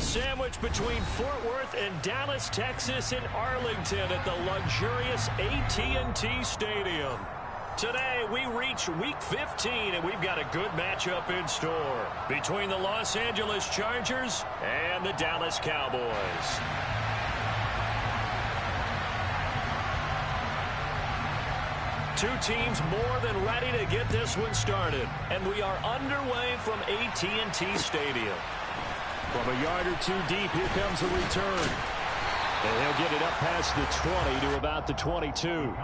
Sandwiched between Fort Worth and Dallas, Texas, and Arlington at the luxurious AT&T Stadium. Today, we reach Week 15, and we've got a good matchup in store between the Los Angeles Chargers and the Dallas Cowboys. Two teams more than ready to get this one started, and we are underway from AT&T Stadium. From a yard or two deep, here comes the return. And he'll get it up past the 20 to about the 22.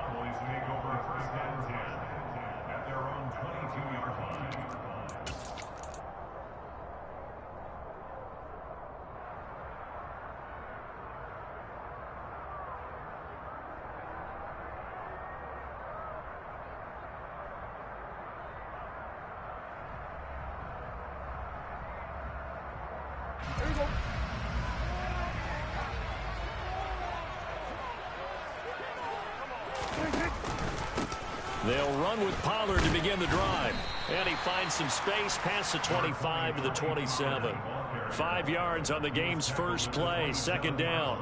They'll run with Pollard to begin the drive. And he finds some space past the 25 to the 27. 5 yards on the game's first play, second down.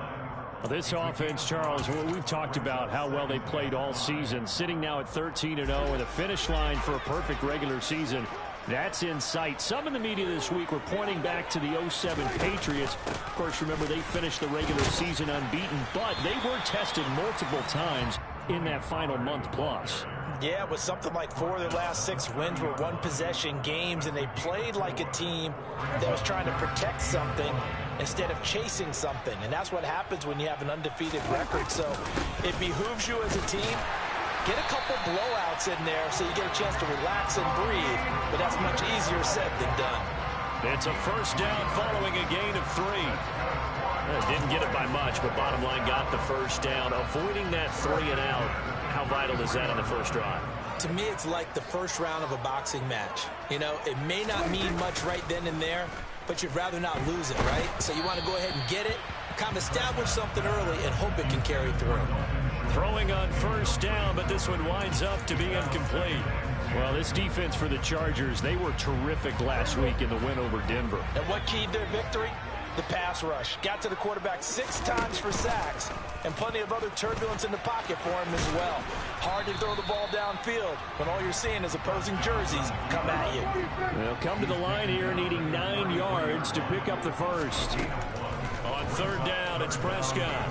Well, this offense, Charles, we've talked about how well they played all season. Sitting now at 13-0 and a finish line for a perfect regular season. That's in sight. Some in the media this week were pointing back to the 07 Patriots. Of course, remember, they finished the regular season unbeaten, but they were tested multiple times in that final month plus. Yeah, it was something like 4 of their last 6 wins were one-possession games, and they played like a team that was trying to protect something instead of chasing something. And that's what happens when you have an undefeated record. So it behooves you as a team, get a couple blowouts in there so you get a chance to relax and breathe. But that's much easier said than done. It's a first down following a gain of 3. Didn't get it by much, but bottom line got the first down. Avoiding that 3 and out. How vital is that on the first drive? To me, it's like the first round of a boxing match. You know, it may not mean much right then and there, but you'd rather not lose it, right? So you want to go ahead and get it, kind of establish something early, and hope it can carry through. Throwing on first down, but this one winds up to be incomplete. Well, this defense for the Chargers, they were terrific last week in the win over Denver. And what keyed their victory? The pass rush. Got to the quarterback 6 times for sacks, and plenty of other turbulence in the pocket for him as well. Hard to throw the ball downfield when all you're seeing is opposing jerseys come at you. They'll come to the line here needing 9 yards to pick up the first. On third down, it's Prescott.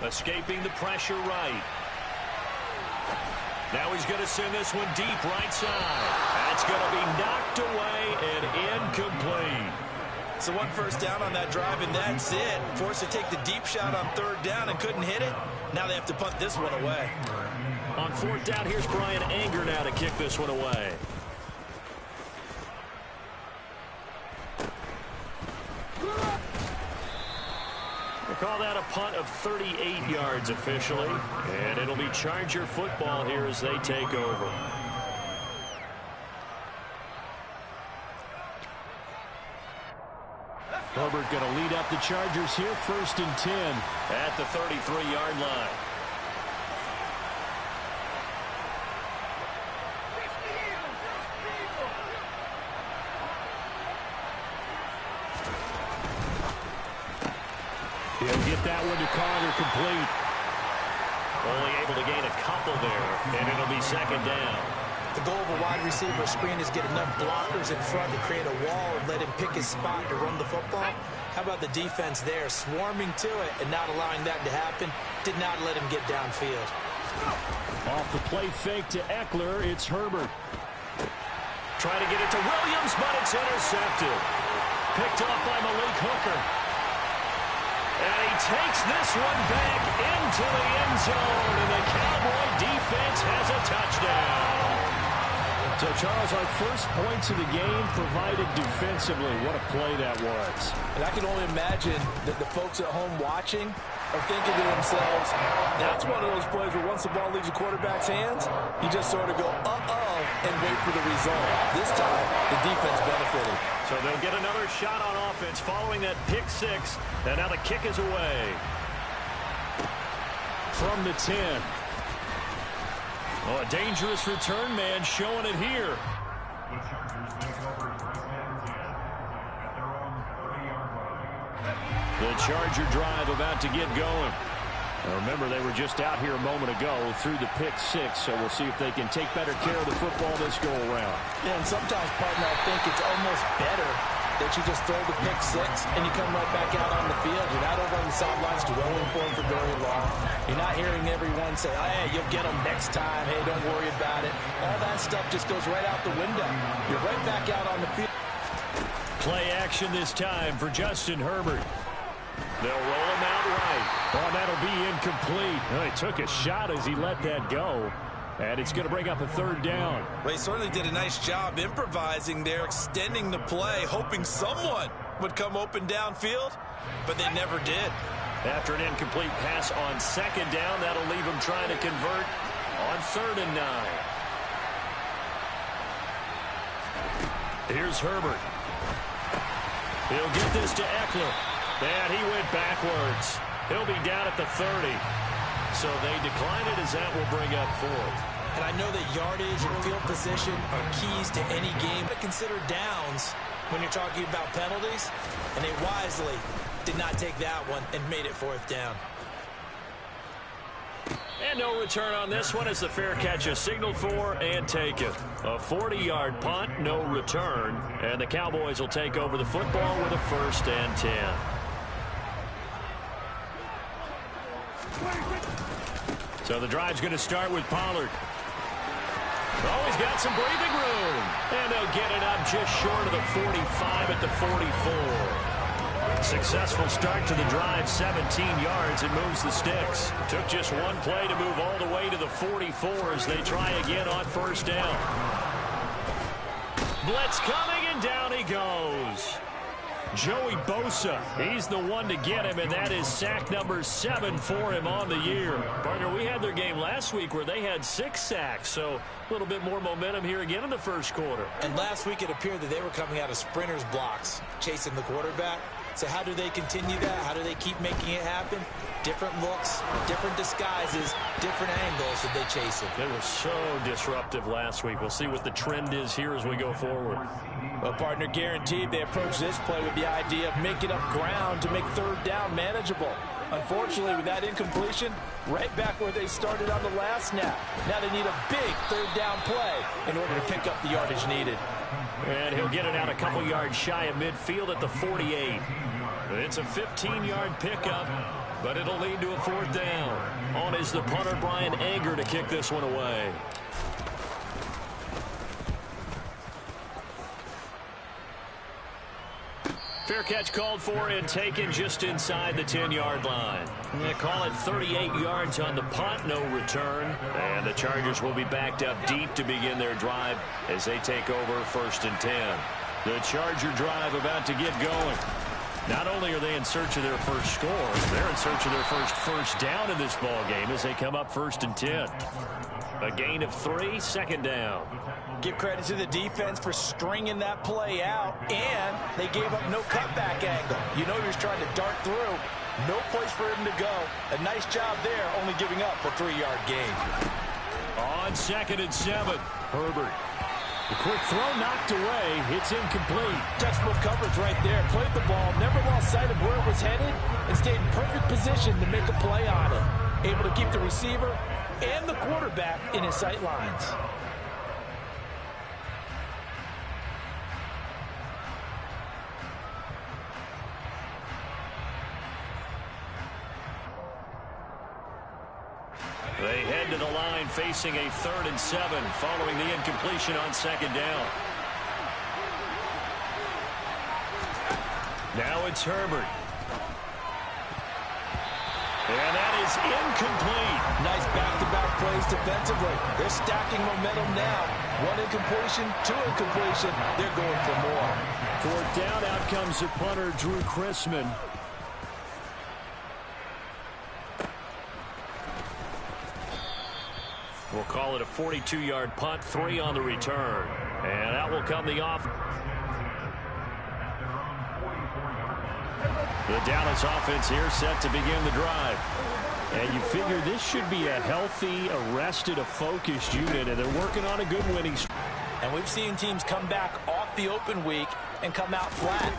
Escaping the pressure right. Now he's going to send this one deep right side. That's going to be knocked away and incomplete. So one first down on that drive, and that's it. Forced to take the deep shot on third down and couldn't hit it. Now they have to punt this one away. On fourth down, here's Brian Anger now to kick this one away. They call that a punt of 38 yards officially. And it'll be Charger football here as they take over. Herbert going to lead up the Chargers here, 1st and 10 at the 33-yard line. He'll get that one to Carter complete. Only able to gain a couple there, and it'll be 2nd down. The goal of a wide receiver screen is get enough blockers in front to create a wall and let him pick his spot to run the football. How about the defense there, swarming to it and not allowing that to happen? Did not let him get downfield. Off the play fake to Eckler, it's Herbert. Trying to get it to Williams, but it's intercepted. Picked off by Malik Hooker. And he takes this one back into the end zone, and the Cowboy defense has a touchdown. So, Charles, our first points of the game provided defensively. What a play that was. And I can only imagine that the folks at home watching are thinking to themselves, that's one of those plays where once the ball leaves the quarterback's hands, you just sort of go, uh-oh, and wait for the result. This time, the defense benefited. So they'll get another shot on offense following that pick 6. And now the kick is away. From the 10. Oh, a dangerous return man showing it here. The Chargers take over 1st and 10 at their own The Charger drive about to get going. Now remember, they were just out here a moment ago through the pick six, so we'll see if they can take better care of the football this go-around. Yeah, and sometimes, partner, I think it's almost better that you just throw the pick six and you come right back out on the field. You're not over on the sidelines dwelling for him for very long. You're not hearing everyone say, oh, hey, you'll get them next time. Hey, don't worry about it. All that stuff just goes right out the window. You're right back out on the field. Play action this time for Justin Herbert. They'll roll him out right. Oh, that'll be incomplete. Oh, he took a shot as he let that go. And it's going to bring up a third down. Well, he certainly did a nice job improvising there, extending the play, hoping someone would come open downfield, but they never did. After an incomplete pass on second down, that'll leave him trying to convert on 3rd and 9. Here's Herbert. He'll get this to Eckler. And he went backwards. He'll be down at the 30. So they decline it as that will bring up 4th. And I know that yardage and field position are keys to any game. But consider downs when you're talking about penalties. And they wisely did not take that one and made it 4th down. And no return on this one as the fair catch is signaled for and taken. A 40-yard punt, no return. And the Cowboys will take over the football with a 1st and 10. So the drive's going to start with Pollard. Oh, he's got some breathing room. And they'll get it up just short of the 45 at the 44. Successful start to the drive, 17 yards. It moves the sticks. Took just one play to move all the way to the 44 as they try again on 1st down. Blitz coming, and down he goes. Joey Bosa, he's the one to get him, and that is sack number 7 for him on the year. Partner, we had their game last week where they had 6 sacks, so a little bit more momentum here again in the first quarter. And last week it appeared that they were coming out of sprinters blocks, chasing the quarterback. So how do they continue that? How do they keep making it happen? Different looks, different disguises, different angles that they chase it. They were so disruptive last week. We'll see what the trend is here as we go forward. Well, partner, guaranteed they approach this play with the idea of making up ground to make 3rd down manageable. Unfortunately, with that incompletion, right back where they started on the last snap. Now they need a big 3rd down play in order to pick up the yardage needed. And he'll get it out a couple yards shy of midfield at the 48. It's a 15-yard pickup, but it'll lead to a 4th down. On is the punter, Brian Anger, to kick this one away. Fair catch called for and taken just inside the 10-yard line. They call it 38 yards on the punt, no return. And the Chargers will be backed up deep to begin their drive as they take over 1st and 10. The Charger drive about to get going. Not only are they in search of their first score, they're in search of their first down in this ball game as they come up 1st and 10. A gain of 3, 2nd down. Give credit to the defense for stringing that play out, and they gave up no cutback angle. You know you're trying to dart through. No place for him to go. A nice job there, only giving up a 3-yard gain. On 2nd and 7, Herbert. The quick throw knocked away. It's incomplete. Textbook coverage right there. Played the ball, never lost sight of where it was headed, and stayed in perfect position to make a play on it. Able to keep the receiver and the quarterback in his sight lines. They head to the line facing a 3rd and 7 following the incompletion on 2nd down. Now it's Herbert. And that is incomplete. Nice back-to-back plays defensively. They're stacking momentum now. 1 incompletion, 2 incompletion. They're going for more. 4th down, out comes the punter, Drew Chrisman. We'll call it a 42-yard punt, 3 on the return. And out will come the off. The Dallas offense here set to begin the drive. And you figure this should be a healthy, arrested, a focused unit, and they're working on a good winning streak. And we've seen teams come back off the open week and come out flat.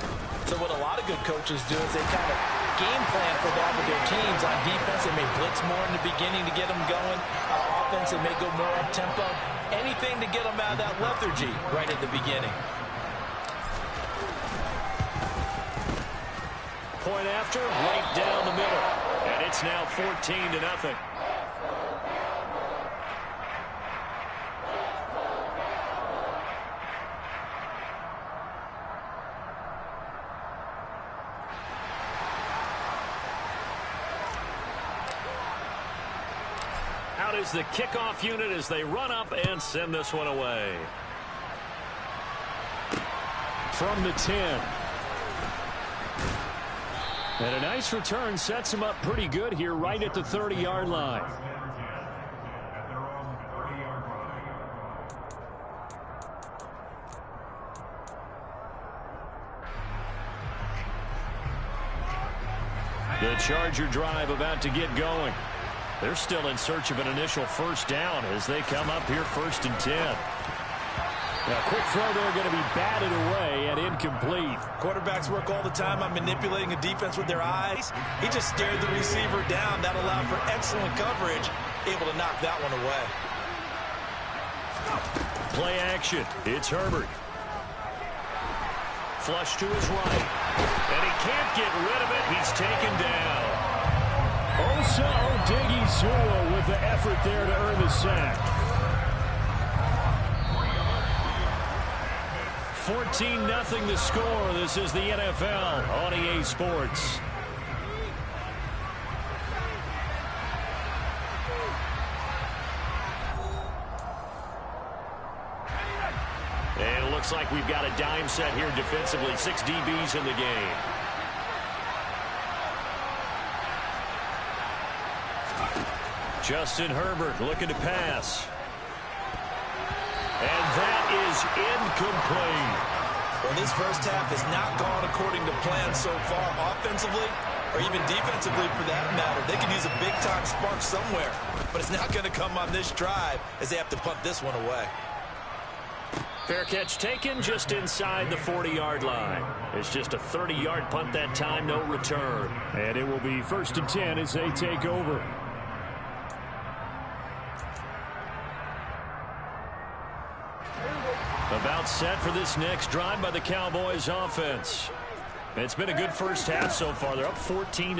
So what a lot of good coaches do is they kind of game plan for that with their teams. On defense, they may blitz more in the beginning to get them going. Offense, they may go more up-tempo. Anything to get them out of that lethargy right at the beginning. Point after, right down the middle. And it's now 14-0. Out is the kickoff unit as they run up and send this one away. From the 10. And a nice return sets him up pretty good here right at the 30-yard line. The Charger drive about to get going. They're still in search of an initial first down as they come up here 1st and 10. Now, quick throw there going to be batted away and incomplete. Quarterbacks work all the time on manipulating a defense with their eyes. He just stared the receiver down. That allowed for excellent coverage, able to knock that one away. Play action. It's Herbert. Flush to his right. And he can't get rid of it. He's taken down. Osa Odighizuwa with the effort there to earn the sack. 14-0 the score. This is the NFL on EA Sports. And it looks like we've got a dime set here defensively. 6 DBs in the game. Justin Herbert looking to pass. And that is incomplete. Well, this first half has not gone according to plan so far offensively or even defensively for that matter. They could use a big-time spark somewhere, but it's not going to come on this drive as they have to punt this one away. Fair catch taken just inside the 40-yard line. It's just a 30-yard punt that time, no return. And it will be 1st and 10 as they take over. About set for this next drive by the Cowboys offense. It's been a good first half so far. They're up 14-0.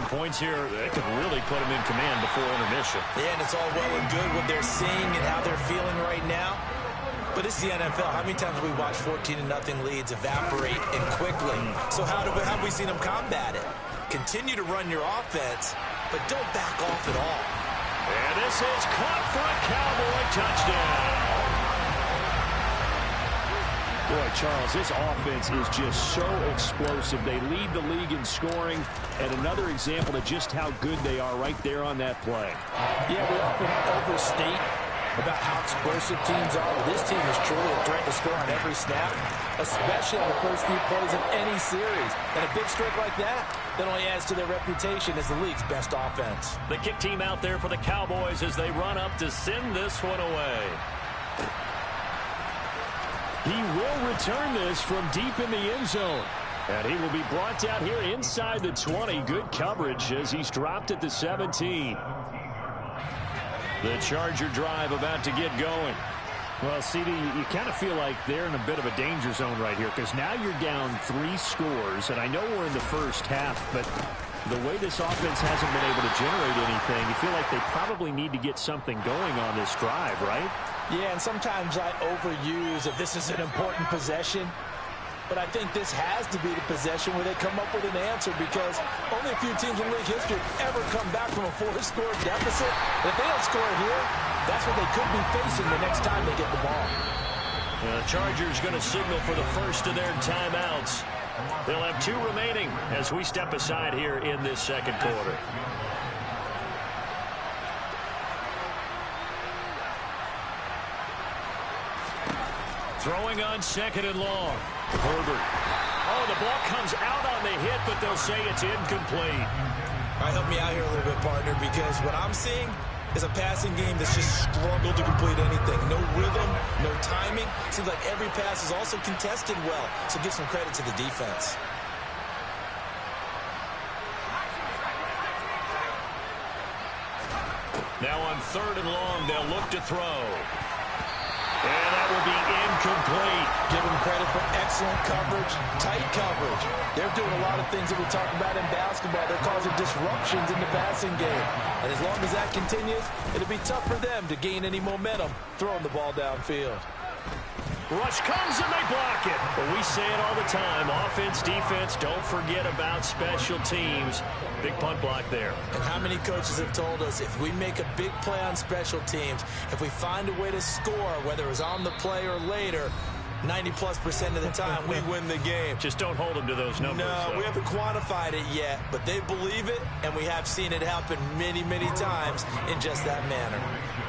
Points here, they could really put them in command before intermission. Yeah, and it's all well and good what they're seeing and how they're feeling right now. But it's the NFL. How many times have we watched 14-0 leads evaporate and quickly? So how have we seen them combat it? Continue to run your offense, but don't back off at all. And this is caught for a Cowboy touchdown. Boy, Charles, this offense is just so explosive. They lead the league in scoring, and another example of just how good they are right there on that play. Yeah, we often overstate about how explosive teams are. Well, this team is truly a threat to score on every snap, especially on the first few plays of any series. And a big streak like that only adds to their reputation as the league's best offense. The kick team out there for the Cowboys as they run up to send this one away. He will return this from deep in the end zone. And he will be brought down here inside the 20. Good coverage as he's dropped at the 17. The Charger drive about to get going. Well, CD, you kind of feel like they're in a bit of a danger zone right here because now you're down 3 scores. And I know we're in the first half, but the way this offense hasn't been able to generate anything, you feel like they probably need to get something going on this drive, right? Yeah, and sometimes I overuse if this is an important possession. But I think this has to be the possession where they come up with an answer because only a few teams in league history ever come back from a 4-score deficit. And if they don't score here, that's what they could be facing the next time they get the ball. The Chargers going to signal for the first of their timeouts. They'll have 2 remaining as we step aside here in this second quarter. Throwing on 2nd and long. Herbert. Oh, the ball comes out on the hit, but they'll say it's incomplete. All right, help me out here a little bit, partner, because what I'm seeing is a passing game that's just struggled to complete anything. No rhythm, no timing. Seems like every pass is also contested well, so give some credit to the defense. Now on 3rd and long, they'll look to throw. And that will be incomplete. Give them credit for excellent coverage, tight coverage. They're doing a lot of things that we talk about in basketball. They're causing disruptions in the passing game. And as long as that continues, it'll be tough for them to gain any momentum throwing the ball downfield. Rush comes and they block it. But we say it all the time. Offense, defense, don't forget about special teams. Big punt block there. And how many coaches have told us if we make a big play on special teams, if we find a way to score, whether it's on the play or later, 90+% of the time we win the game. Just don't hold them to those numbers. No, we haven't quantified it yet, but they believe it, and we have seen it happen many, many times in just that manner.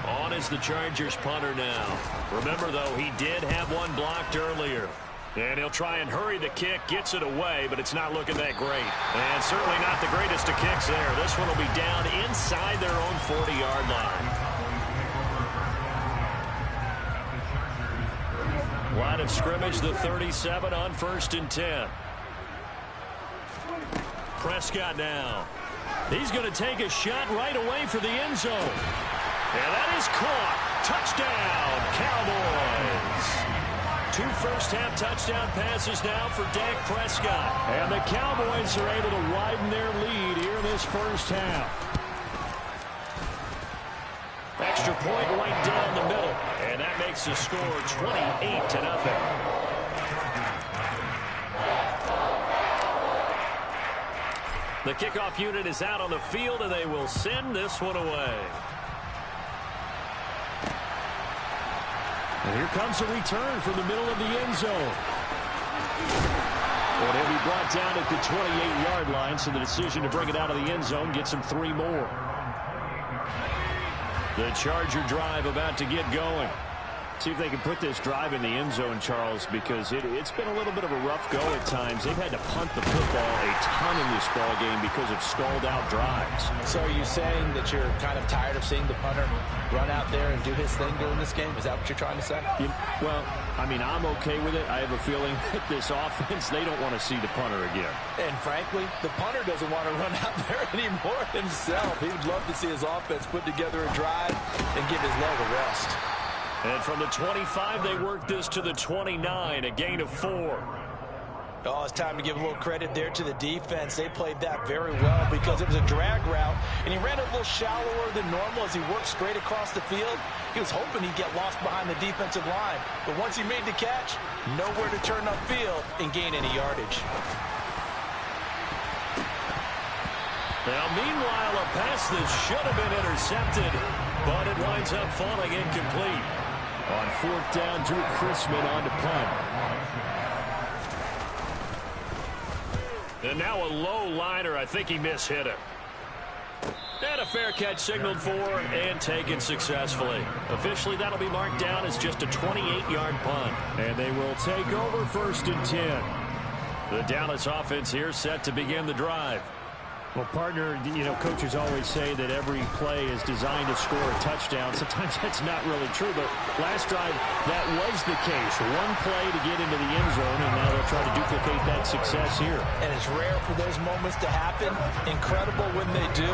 On is the Chargers punter now. Remember, though, he did have one blocked earlier. And he'll try and hurry the kick, gets it away, but it's not looking that great. And certainly not the greatest of kicks there. This one will be down inside their own 40-yard line. Line of scrimmage, the 37 on 1st and 10. Prescott now. He's going to take a shot right away for the end zone. And that is caught. Touchdown, Cowboys. 2 first-half touchdown passes now for Dak Prescott. And the Cowboys are able to widen their lead here in this first half. Extra point right down the middle. And that makes the score 28-0. The kickoff unit is out on the field, and they will send this one away. And here comes a return from the middle of the end zone. And he'll be brought down at the 28-yard line, so the decision to bring it out of the end zone gets him 3 more. The Charger drive about to get going. See if they can put this drive in the end zone, Charles, because it's been a little bit of a rough go at times. They've had to punt the football a ton in this ball game because of stalled-out drives. So are you saying that you're kind of tired of seeing the punter run out there and do his thing during this game? Is that what you're trying to say? Well, I mean, I'm okay with it. I have a feeling that this offense, they don't want to see the punter again. And frankly, the punter doesn't want to run out there anymore himself. He would love to see his offense put together a drive and give his leg a rest. And from the 25, they work this to the 29, a gain of 4. Oh, it's time to give a little credit there to the defense. They played that very well because it was a drag route, and he ran a little shallower than normal as he worked straight across the field. He was hoping he'd get lost behind the defensive line, but once he made the catch, nowhere to turn upfield and gain any yardage. Now, meanwhile, a pass that should have been intercepted, but it winds up falling incomplete. On 4th down, Drew Chrisman on to punt. And now a low liner. I think he mishit it. And a fair catch signaled for and taken successfully. Officially, that'll be marked down as just a 28-yard punt. And they will take over 1st and 10. The Dallas offense here set to begin the drive. Well, partner, you know, coaches always say that every play is designed to score a touchdown. Sometimes that's not really true, but last drive, that was the case. One play to get into the end zone, and now they'll try to duplicate that success here. And it's rare for those moments to happen. Incredible when they do.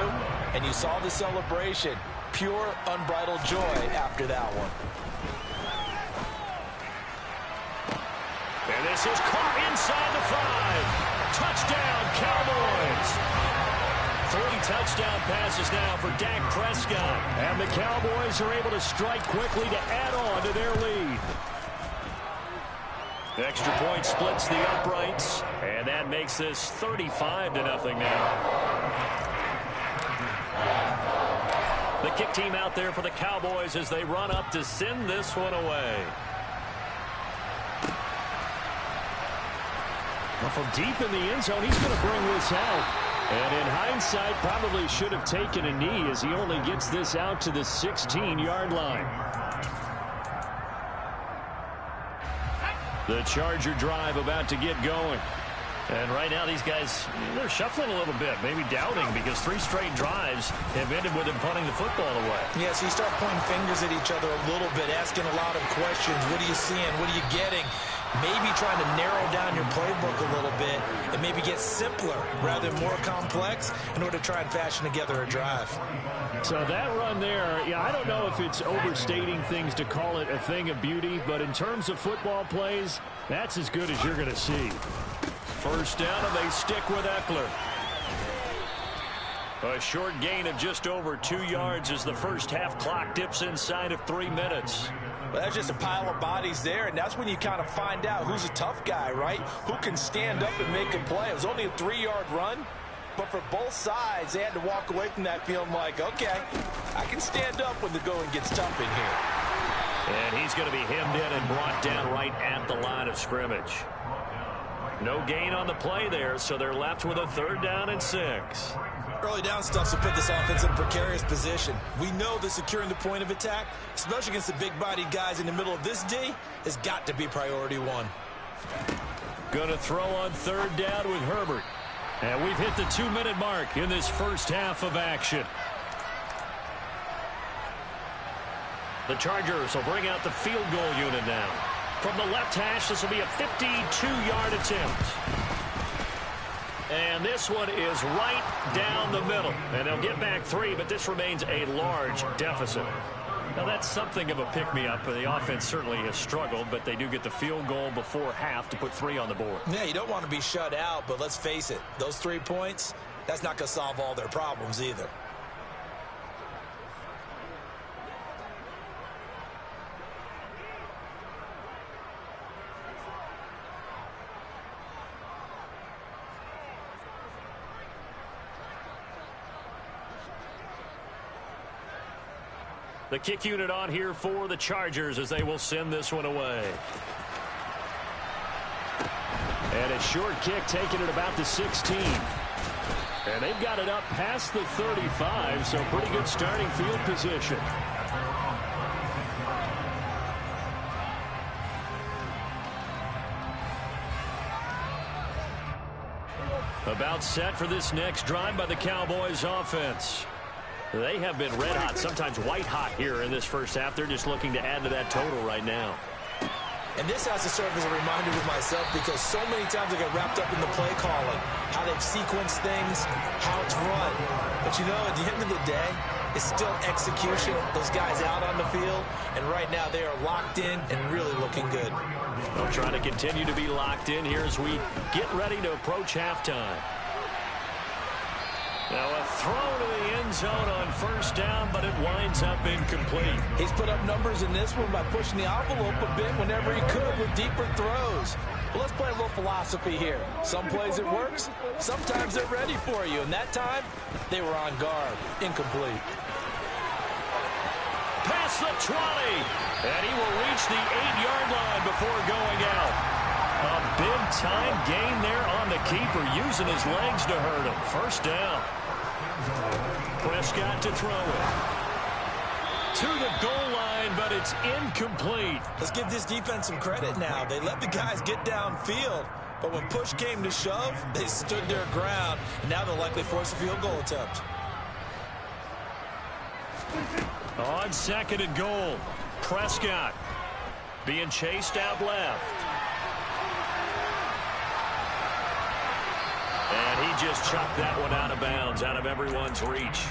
And you saw the celebration. Pure, unbridled joy after that one. And this is caught inside the 5. Touchdown, Cowboys. 3 touchdown passes now for Dak Prescott. And the Cowboys are able to strike quickly to add on to their lead. Extra point splits the uprights. And that makes this 35-0 now. The kick team out there for the Cowboys as they run up to send this one away. Well, from deep in the end zone, he's going to bring this out. And in hindsight, probably should have taken a knee as he only gets this out to the 16-yard line. The Charger drive about to get going. And right now, these guys, they're shuffling a little bit, maybe doubting, because 3 straight drives have ended with them punting the football away. Yeah, so you start pointing fingers at each other a little bit, asking a lot of questions. What are you seeing? What are you getting? maybe trying to narrow down your playbook a little bit and maybe get simpler rather than more complex in order to try and fashion together a drive. So that run there, yeah, I don't know if it's overstating things to call it a thing of beauty, but in terms of football plays, that's as good as you're going to see. First down, and they stick with Eckler. A short gain of just over 2 yards as the first half clock dips inside of 3 minutes. Well, that's just a pile of bodies there, and that's when you kind of find out who's a tough guy, right? Who can stand up and make a play. It was only a 3-yard run, but for both sides, they had to walk away from that feeling like, okay, I can stand up when the going gets tough in here. And he's going to be hemmed in and brought down right at the line of scrimmage. No gain on the play there, so they're left with a 3rd down and 6. Early down stuff to put this offense in a precarious position. We know that securing the point of attack, especially against the big-bodied guys in the middle of this D, has got to be priority 1. Going to throw on 3rd down with Herbert. And we've hit the 2-minute mark in this first half of action. The Chargers will bring out the field goal unit now. From the left hash, this will be a 52-yard attempt. And this one is right down the middle. And they'll get back 3, but this remains a large deficit. Now, that's something of a pick-me-up. The offense certainly has struggled, but they do get the field goal before half to put 3 on the board. Yeah, you don't want to be shut out, but let's face it. Those 3 points, that's not going to solve all their problems either. The kick unit on here for the Chargers as they will send this one away. And a short kick taken at about the 16. And they've got it up past the 35, so pretty good starting field position. About set for this next drive by the Cowboys offense. They have been red hot, sometimes white hot here in this first half. They're just looking to add to that total right now. And this has to serve as a reminder with myself because so many times I get wrapped up in the play calling, how they've sequenced things, how it's run. But you know, at the end of the day, it's still execution. Those guys out on the field, and right now they are locked in and really looking good. They'll try to continue to be locked in here as we get ready to approach halftime. Now a throw to the end zone on first down, but it winds up incomplete. He's put up numbers in this one by pushing the envelope a bit whenever he could with deeper throws. But let's play a little philosophy here. Some plays it works, sometimes they're ready for you. And that time, they were on guard. Incomplete. Past the 20, and he will reach the 8-yard line before going out. A big-time gain there on the keeper, using his legs to hurt him. First down. Prescott to throw it. To the goal line, but it's incomplete. Let's give this defense some credit now. They let the guys get downfield, but when push came to shove, they stood their ground, and now they'll likely force a field goal attempt. On 2nd and goal, Prescott being chased out left. And he just chucked that one out of bounds, out of everyone's reach.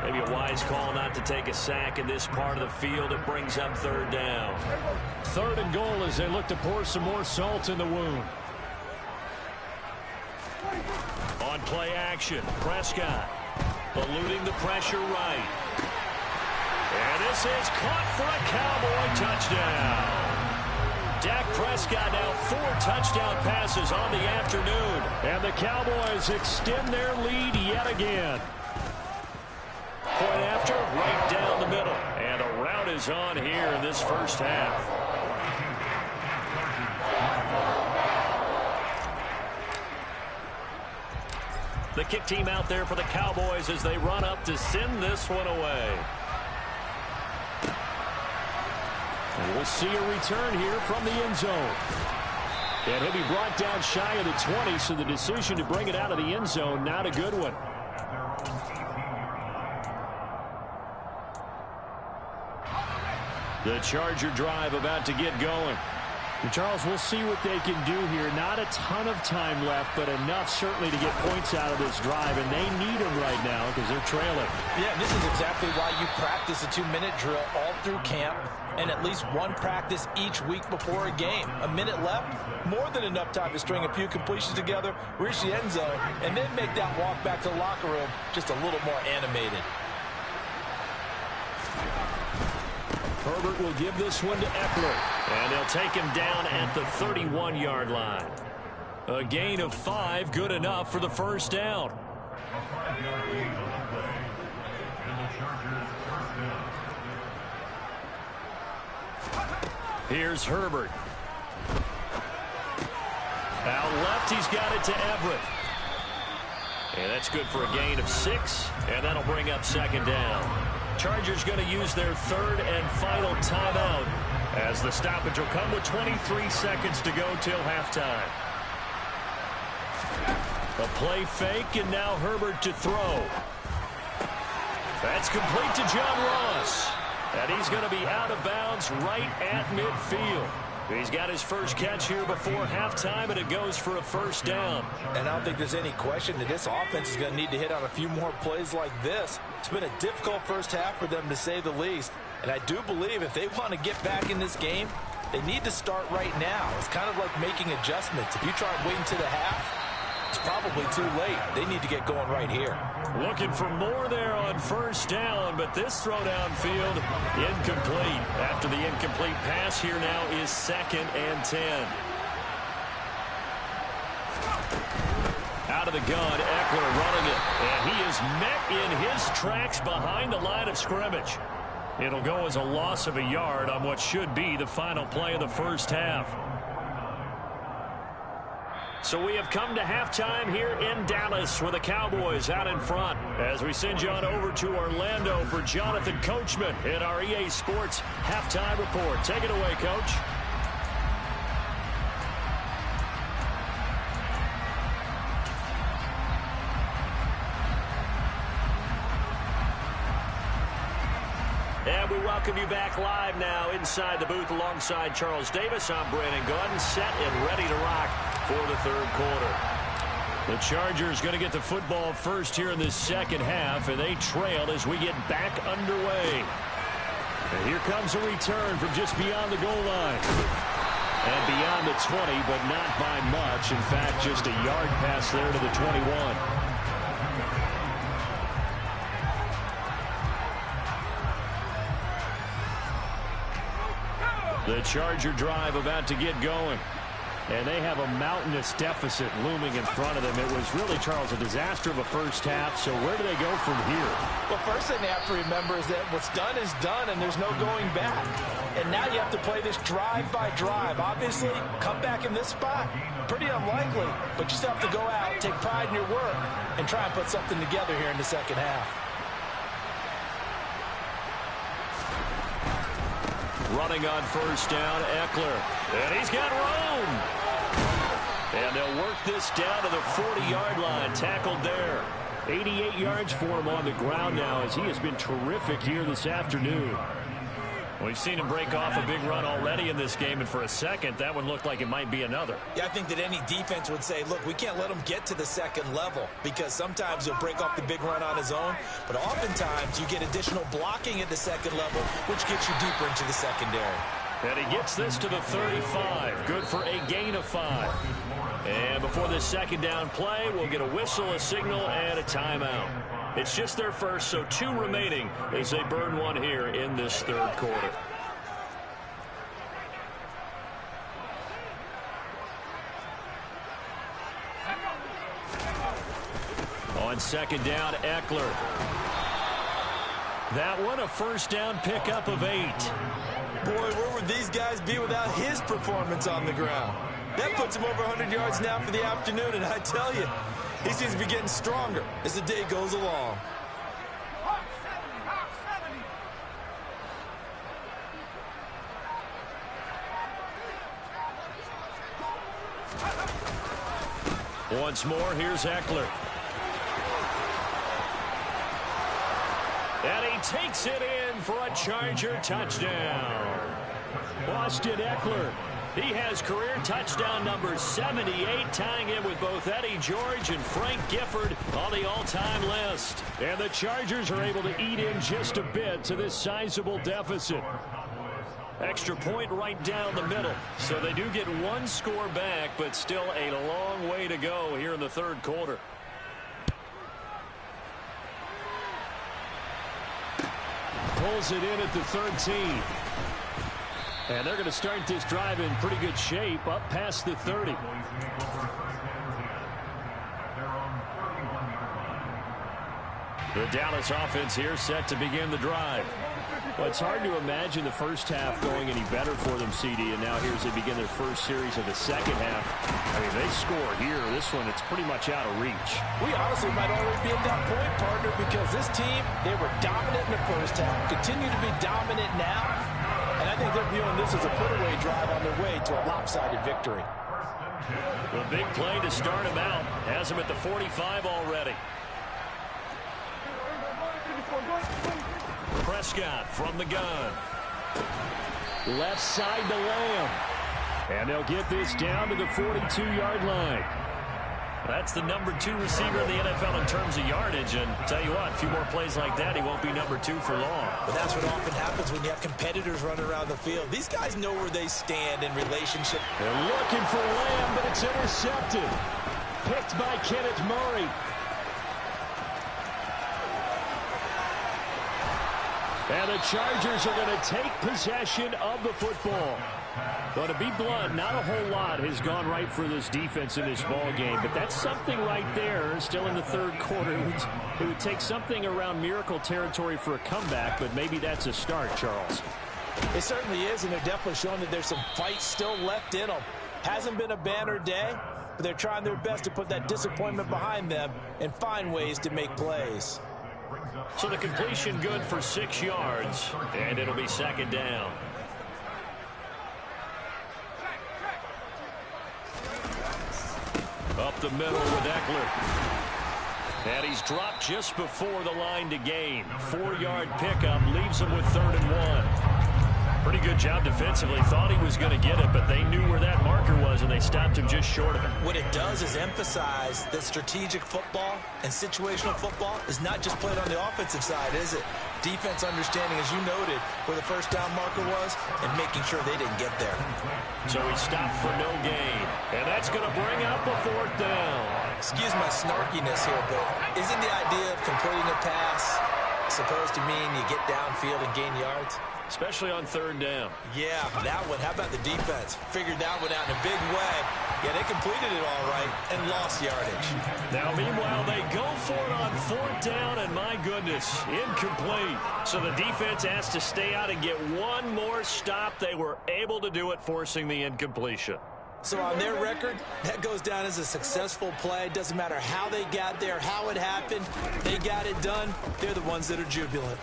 Maybe a wise call not to take a sack in this part of the field. It brings up 3rd down. 3rd and goal as they look to pour some more salt in the wound. On play action, Prescott eluding the pressure right. And this is caught for a Cowboy touchdown. Dak Prescott now 4 touchdown passes on the afternoon. And the Cowboys extend their lead yet again. Point after, right down the middle. And a rout is on here in this first half. The kick team out there for the Cowboys as they run up to send this one away. And we'll see a return here from the end zone. And he'll be brought down shy of the 20, so the decision to bring it out of the end zone, not a good one. The Charger drive about to get going. And Charles, we'll see what they can do here. Not a ton of time left, but enough certainly to get points out of this drive, and they need them right now because they're trailing. Yeah, this is exactly why you practice a 2-minute drill all through camp and at least one practice each week before a game. A minute left, more than enough time to string a few completions together, reach the end zone, and then make that walk back to the locker room just a little more animated. Herbert will give this one to Eckler, and they'll take him down at the 31-yard line. A gain of 5, good enough for the first down. Here's Herbert. Out left, he's got it to Everett. And that's good for a gain of 6, and that'll bring up second down. Chargers going to use their third and final timeout as the stoppage will come with 23 seconds to go till halftime. A play fake, and now Herbert to throw. That's complete to John Ross. And he's going to be out of bounds right at midfield. He's got his first catch here before halftime, and it goes for a first down. And I don't think there's any question that this offense is going to need to hit on a few more plays like this. It's been a difficult first half for them, to say the least. And I do believe if they want to get back in this game, they need to start right now. It's kind of like making adjustments. If you try waiting to the half, it's probably too late. They need to get going right here. Looking for more there on first down, but this throw downfield incomplete. After the incomplete pass, here now is 2nd and 10. Out of the gun, Eckler running it, and he is met in his tracks behind the line of scrimmage. It'll go as a loss of a yard on what should be the final play of the first half. So we have come to halftime here in Dallas with the Cowboys out in front as we send you on over to Orlando for Jonathan Coachman in our EA Sports Halftime Report. Take it away, Coach. And we welcome you back live now inside the booth alongside Charles Davis. I'm Brandon Gordon, set and ready to rock for the third quarter. The Chargers going to get the football first here in this second half, and they trail as we get back underway. And here comes a return from just beyond the goal line. And beyond the 20, but not by much. In fact, just a yard pass there to the 21. The Charger drive about to get going. And they have a mountainous deficit looming in front of them. It was really, Charles, a disaster of a first half. So where do they go from here? Well, first thing they have to remember is that what's done is done, and there's no going back. And now you have to play this drive by drive. Obviously, come back in this spot, pretty unlikely. But you still have to go out, take pride in your work, and try and put something together here in the second half. Running on first down, Eckler. And he's got room. And they'll work this down to the 40-yard line. Tackled there. 88 yards for him on the ground now as he has been terrific here this afternoon. We've seen him break off a big run already in this game, and for a second, that one looked like it might be another. Yeah, I think that any defense would say, look, we can't let him get to the second level because sometimes he'll break off the big run on his own, but oftentimes you get additional blocking at the second level, which gets you deeper into the secondary. And he gets this to the 35. Good for a gain of 5. And before this second down play, we'll get a whistle, a signal, and a timeout. It's just their first, so 2 remaining as they burn one here in this third quarter. On second down, Eckler. That one, a first down pickup of 8. Boy, where would these guys be without his performance on the ground? That puts him over 100 yards now for the afternoon, and I tell you, he seems to be getting stronger as the day goes along. Once more, here's Eckler. And he takes it in for a Charger touchdown. Austin Eckler He has career touchdown number 78, tying in with both Eddie George and Frank Gifford on the all-time list. And the Chargers are able to eat in just a bit to this sizable deficit. Extra point right down the middle. So they do get one score back, but still a long way to go here in the third quarter. Pulls it in at the 13. And they're going to start this drive in pretty good shape up past the 30. The Dallas offense here set to begin the drive. Well, it's hard to imagine the first half going any better for them, CD, and now here's they begin their first series of the second half. I mean, they score here. This one, it's pretty much out of reach. We honestly might already be at that point, partner, because this team, they were dominant in the first half, continue to be dominant now, and I think they're viewing this as a put-away drive on their way to a lopsided victory. The big play to start him out has him at the 45 already. Prescott from the gun. Left side to Lamb. And they'll get this down to the 42-yard line. That's the number 2 receiver in the NFL in terms of yardage. And tell you what, a few more plays like that, he won't be number 2 for long. But that's what often happens when you have competitors running around the field. These guys know where they stand in relationship. They're looking for Lamb, but it's intercepted. Picked by Kenneth Murray. And the Chargers are going to take possession of the football. But to be blunt, not a whole lot has gone right for this defense in this ball game. But that's something right there, still in the third quarter. It would take something around miracle territory for a comeback, but maybe that's a start, Charles. It certainly is, and they're definitely showing that there's some fight still left in them. Hasn't been a banner day, but they're trying their best to put that disappointment behind them and find ways to make plays. So the completion good for 6 yards, and it'll be second down. Up the middle with Eckler. And he's dropped just before the line to gain. 4-yard pickup leaves him with 3rd and 1. Pretty good job defensively. Thought he was going to get it, but they knew where that marker was, and they stopped him just short of it. What it does is emphasize that strategic football and situational football is not just played on the offensive side, is it? Defense understanding, as you noted, where the first down marker was and making sure they didn't get there. So he stopped for no gain, and that's going to bring up a 4th down. Excuse my snarkiness here, but isn't the idea of completing a pass supposed to mean you get downfield and gain yards? Especially on 3rd down. Yeah, that one. How about the defense? Figured that one out in a big way. Yeah, they completed it all right and lost yardage. Now, meanwhile, they go for it on 4th down, and my goodness, incomplete. So the defense has to stay out and get one more stop. They were able to do it, forcing the incompletion. So on their record, that goes down as a successful play. Doesn't matter how they got there, how it happened. They got it done. They're the ones that are jubilant.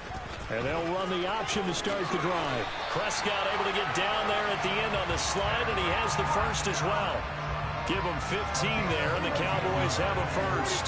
And they'll run the option to start the drive. Prescott able to get down there at the end on the slide, and he has the first as well. Give them 15 there, and the Cowboys have a first.